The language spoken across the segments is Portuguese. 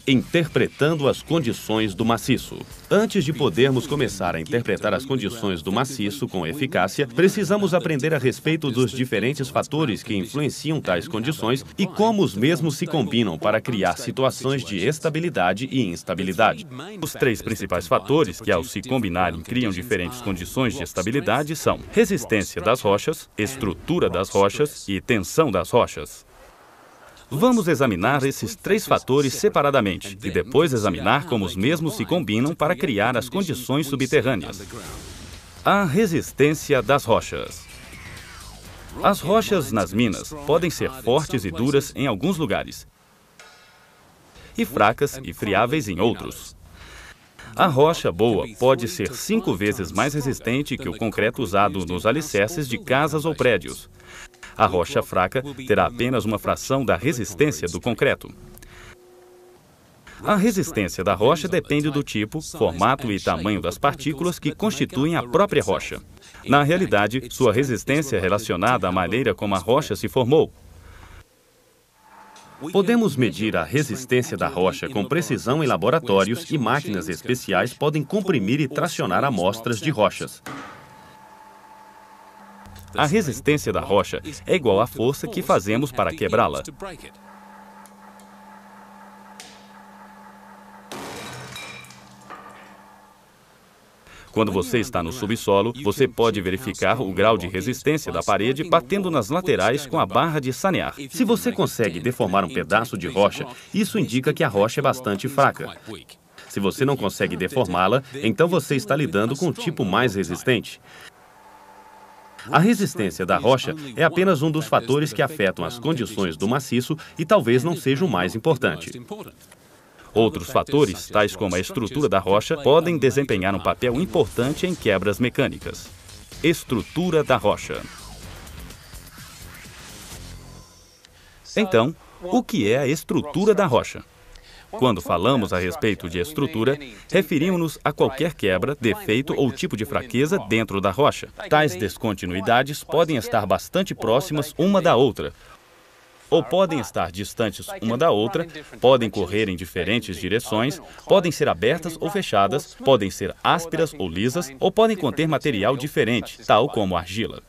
Interpretando as condições do maciço. Antes de podermos começar a interpretar as condições do maciço com eficácia, precisamos aprender a respeito dos diferentes fatores que influenciam tais condições e como os mesmos se combinam para criar situações de estabilidade e instabilidade. Os três principais fatores que, ao se combinarem, criam diferentes condições de estabilidade são resistência das rochas, estrutura das rochas e tensão das rochas. Vamos examinar esses três fatores separadamente e depois examinar como os mesmos se combinam para criar as condições subterrâneas. A resistência das rochas. As rochas nas minas podem ser fortes e duras em alguns lugares e fracas e friáveis em outros. A rocha boa pode ser 5 vezes mais resistente que o concreto usado nos alicerces de casas ou prédios. A rocha fraca terá apenas uma fração da resistência do concreto. A resistência da rocha depende do tipo, formato e tamanho das partículas que constituem a própria rocha. Na realidade, sua resistência é relacionada à maneira como a rocha se formou. Podemos medir a resistência da rocha com precisão em laboratórios e máquinas especiais podem comprimir e tracionar amostras de rochas. A resistência da rocha é igual à força que fazemos para quebrá-la. Quando você está no subsolo, você pode verificar o grau de resistência da parede batendo nas laterais com a barra de sanear. Se você consegue deformar um pedaço de rocha, isso indica que a rocha é bastante fraca. Se você não consegue deformá-la, então você está lidando com um tipo mais resistente. A resistência da rocha é apenas um dos fatores que afetam as condições do maciço e talvez não seja o mais importante. Outros fatores, tais como a estrutura da rocha, podem desempenhar um papel importante em quebras mecânicas. Estrutura da rocha. Então, o que é a estrutura da rocha? Quando falamos a respeito de estrutura, referimos-nos a qualquer quebra, defeito ou tipo de fraqueza dentro da rocha. Tais descontinuidades podem estar bastante próximas uma da outra, ou podem estar distantes uma da outra, podem correr em diferentes direções, podem ser abertas ou fechadas, podem ser ásperas ou lisas, ou podem conter material diferente, tal como argila.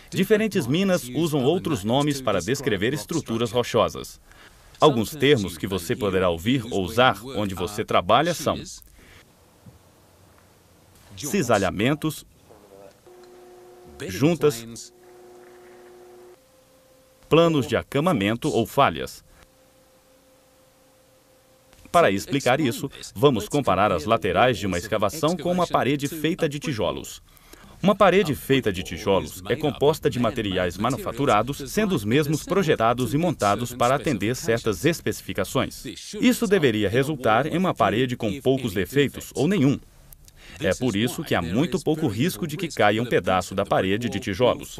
Diferentes minas usam outros nomes para descrever estruturas rochosas. Alguns termos que você poderá ouvir ou usar onde você trabalha são cisalhamentos, juntas, planos de acamamento ou falhas. Para explicar isso, vamos comparar as laterais de uma escavação com uma parede feita de tijolos. Uma parede feita de tijolos é composta de materiais manufaturados, sendo os mesmos projetados e montados para atender certas especificações. Isso deveria resultar em uma parede com poucos defeitos ou nenhum. É por isso que há muito pouco risco de que caia um pedaço da parede de tijolos.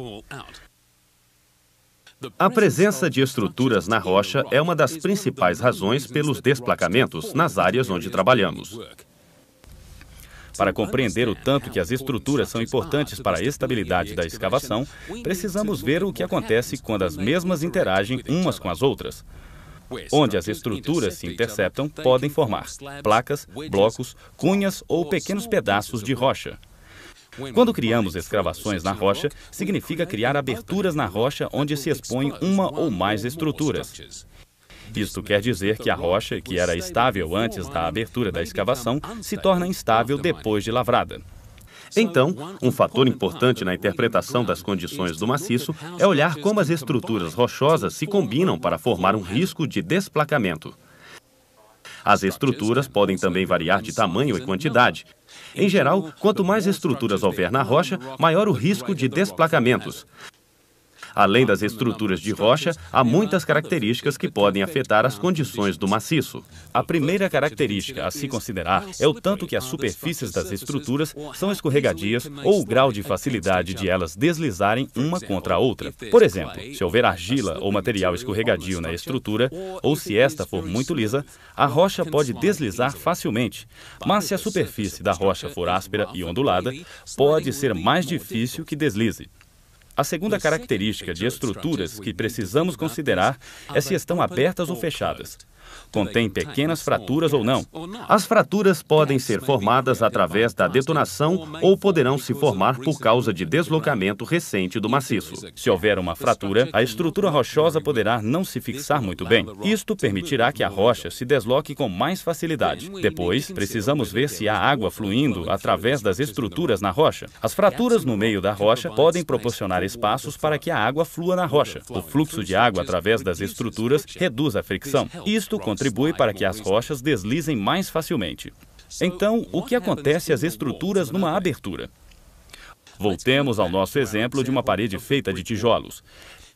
A presença de estruturas na rocha é uma das principais razões pelos desplacamentos nas áreas onde trabalhamos. Para compreender o tanto que as estruturas são importantes para a estabilidade da escavação, precisamos ver o que acontece quando as mesmas interagem umas com as outras. Onde as estruturas se interceptam, podem formar placas, blocos, cunhas ou pequenos pedaços de rocha. Quando criamos escavações na rocha, significa criar aberturas na rocha onde se expõem uma ou mais estruturas. Isto quer dizer que a rocha, que era estável antes da abertura da escavação, se torna instável depois de lavrada. Então, um fator importante na interpretação das condições do maciço é olhar como as estruturas rochosas se combinam para formar um risco de desplacamento. As estruturas podem também variar de tamanho e quantidade. Em geral, quanto mais estruturas houver na rocha, maior o risco de desplacamentos. Além das estruturas de rocha, há muitas características que podem afetar as condições do maciço. A primeira característica a se considerar é o tanto que as superfícies das estruturas são escorregadias ou o grau de facilidade de elas deslizarem uma contra a outra. Por exemplo, se houver argila ou material escorregadio na estrutura, ou se esta for muito lisa, a rocha pode deslizar facilmente. Mas se a superfície da rocha for áspera e ondulada, pode ser mais difícil que deslize. A segunda característica de estruturas que precisamos considerar é se estão abertas ou fechadas. Contém pequenas fraturas ou não? As fraturas podem ser formadas através da detonação ou poderão se formar por causa de deslocamento recente do maciço. Se houver uma fratura, a estrutura rochosa poderá não se fixar muito bem. Isto permitirá que a rocha se desloque com mais facilidade. Depois, precisamos ver se há água fluindo através das estruturas na rocha. As fraturas no meio da rocha podem proporcionar espaços para que a água flua na rocha. O fluxo de água através das estruturas reduz a fricção. Isto contribui para que as rochas deslizem mais facilmente. Então, o que acontece às estruturas numa abertura? Voltemos ao nosso exemplo de uma parede feita de tijolos.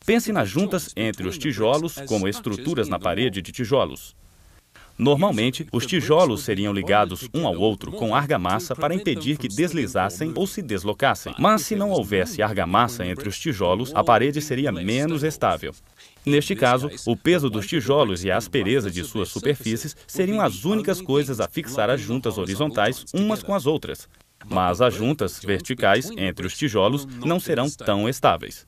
Pense nas juntas entre os tijolos como estruturas na parede de tijolos. Normalmente, os tijolos seriam ligados um ao outro com argamassa para impedir que deslizassem ou se deslocassem. Mas se não houvesse argamassa entre os tijolos, a parede seria menos estável. Neste caso, o peso dos tijolos e a aspereza de suas superfícies seriam as únicas coisas a fixar as juntas horizontais umas com as outras. Mas as juntas verticais entre os tijolos não serão tão estáveis.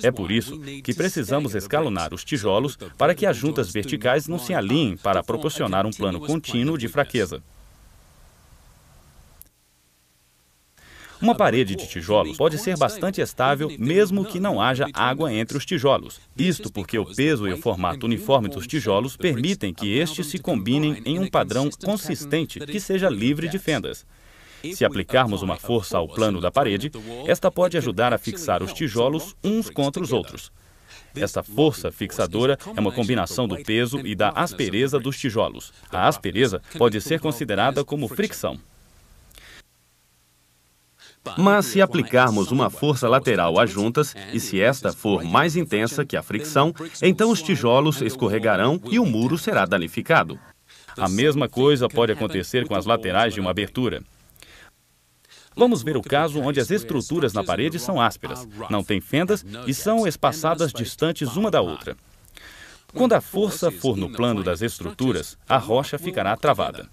É por isso que precisamos escalonar os tijolos para que as juntas verticais não se alinhem para proporcionar um plano contínuo de fraqueza. Uma parede de tijolos pode ser bastante estável mesmo que não haja água entre os tijolos. Isto porque o peso e o formato uniforme dos tijolos permitem que estes se combinem em um padrão consistente que seja livre de fendas. Se aplicarmos uma força ao plano da parede, esta pode ajudar a fixar os tijolos uns contra os outros. Esta força fixadora é uma combinação do peso e da aspereza dos tijolos. A aspereza pode ser considerada como fricção. Mas se aplicarmos uma força lateral às juntas, e se esta for mais intensa que a fricção, então os tijolos escorregarão e o muro será danificado. A mesma coisa pode acontecer com as laterais de uma abertura. Vamos ver o caso onde as estruturas na parede são ásperas, não têm fendas e são espaçadas distantes uma da outra. Quando a força for no plano das estruturas, a rocha ficará travada.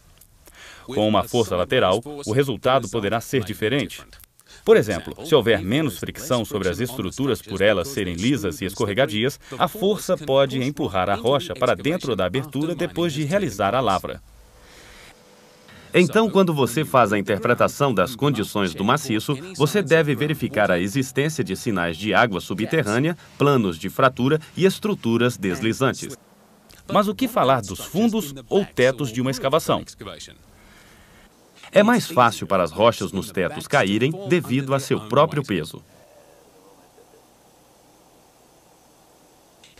Com uma força lateral, o resultado poderá ser diferente. Por exemplo, se houver menos fricção sobre as estruturas por elas serem lisas e escorregadias, a força pode empurrar a rocha para dentro da abertura depois de realizar a lavra. Então, quando você faz a interpretação das condições do maciço, você deve verificar a existência de sinais de água subterrânea, planos de fratura e estruturas deslizantes. Mas o que falar dos fundos ou tetos de uma escavação? É mais fácil para as rochas nos tetos caírem devido a seu próprio peso.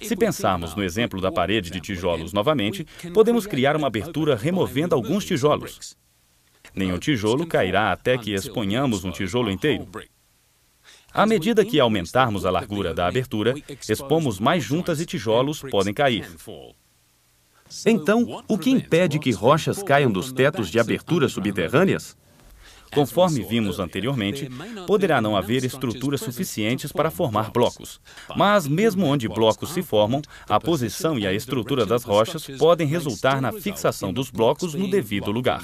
Se pensarmos no exemplo da parede de tijolos novamente, podemos criar uma abertura removendo alguns tijolos. Nenhum tijolo cairá até que exponhamos um tijolo inteiro. À medida que aumentarmos a largura da abertura, expomos mais juntas e tijolos podem cair. Então, o que impede que rochas caiam dos tetos de aberturas subterrâneas? Conforme vimos anteriormente, poderá não haver estruturas suficientes para formar blocos. Mas, mesmo onde blocos se formam, a posição e a estrutura das rochas podem resultar na fixação dos blocos no devido lugar.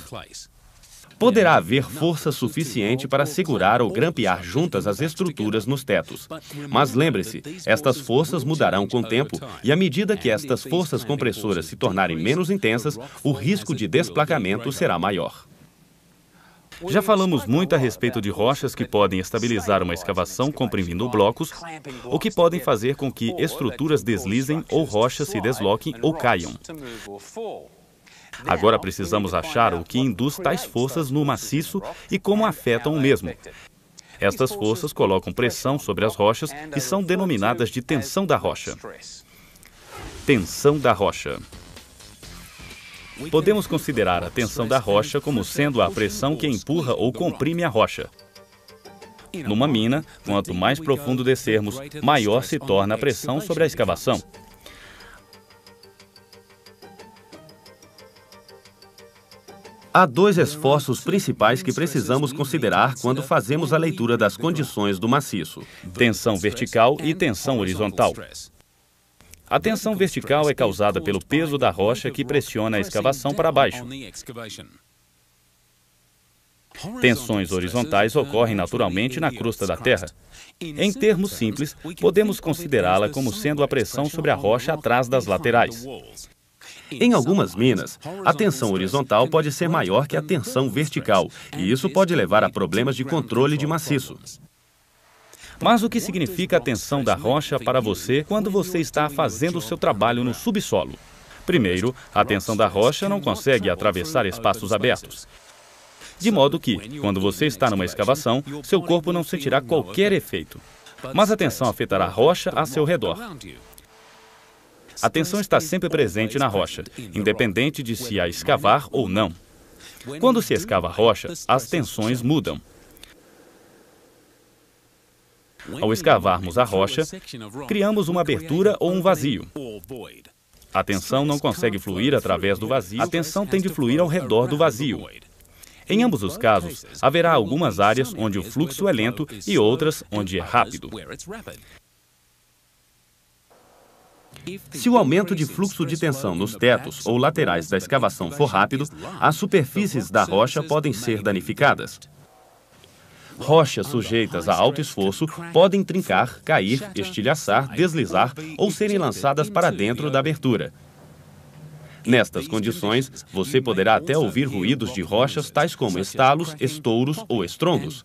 Poderá haver força suficiente para segurar ou grampear juntas as estruturas nos tetos. Mas lembre-se, estas forças mudarão com o tempo e à medida que estas forças compressoras se tornarem menos intensas, o risco de desplacamento será maior. Já falamos muito a respeito de rochas que podem estabilizar uma escavação comprimindo blocos, ou que podem fazer com que estruturas deslizem ou rochas se desloquem ou caiam. Agora precisamos achar o que induz tais forças no maciço e como afetam o mesmo. Estas forças colocam pressão sobre as rochas e são denominadas de tensão da rocha. Tensão da rocha. Podemos considerar a tensão da rocha como sendo a pressão que empurra ou comprime a rocha. Numa mina, quanto mais profundo descermos, maior se torna a pressão sobre a escavação. Há dois esforços principais que precisamos considerar quando fazemos a leitura das condições do maciço: tensão vertical e tensão horizontal. A tensão vertical é causada pelo peso da rocha que pressiona a escavação para baixo. Tensões horizontais ocorrem naturalmente na crosta da Terra. Em termos simples, podemos considerá-la como sendo a pressão sobre a rocha atrás das laterais. Em algumas minas, a tensão horizontal pode ser maior que a tensão vertical, e isso pode levar a problemas de controle de maciço. Mas o que significa a tensão da rocha para você quando você está fazendo o seu trabalho no subsolo? Primeiro, a tensão da rocha não consegue atravessar espaços abertos. De modo que, quando você está numa escavação, seu corpo não sentirá qualquer efeito. Mas a tensão afetará a rocha a seu redor. A tensão está sempre presente na rocha, independente de se a escavar ou não. Quando se escava a rocha, as tensões mudam. Ao escavarmos a rocha, criamos uma abertura ou um vazio. A tensão não consegue fluir através do vazio, a tensão tem de fluir ao redor do vazio. Em ambos os casos, haverá algumas áreas onde o fluxo é lento e outras onde é rápido. Se o aumento de fluxo de tensão nos tetos ou laterais da escavação for rápido, as superfícies da rocha podem ser danificadas. Rochas sujeitas a alto esforço podem trincar, cair, estilhaçar, deslizar ou serem lançadas para dentro da abertura. Nestas condições, você poderá até ouvir ruídos de rochas tais como estalos, estouros ou estrondos.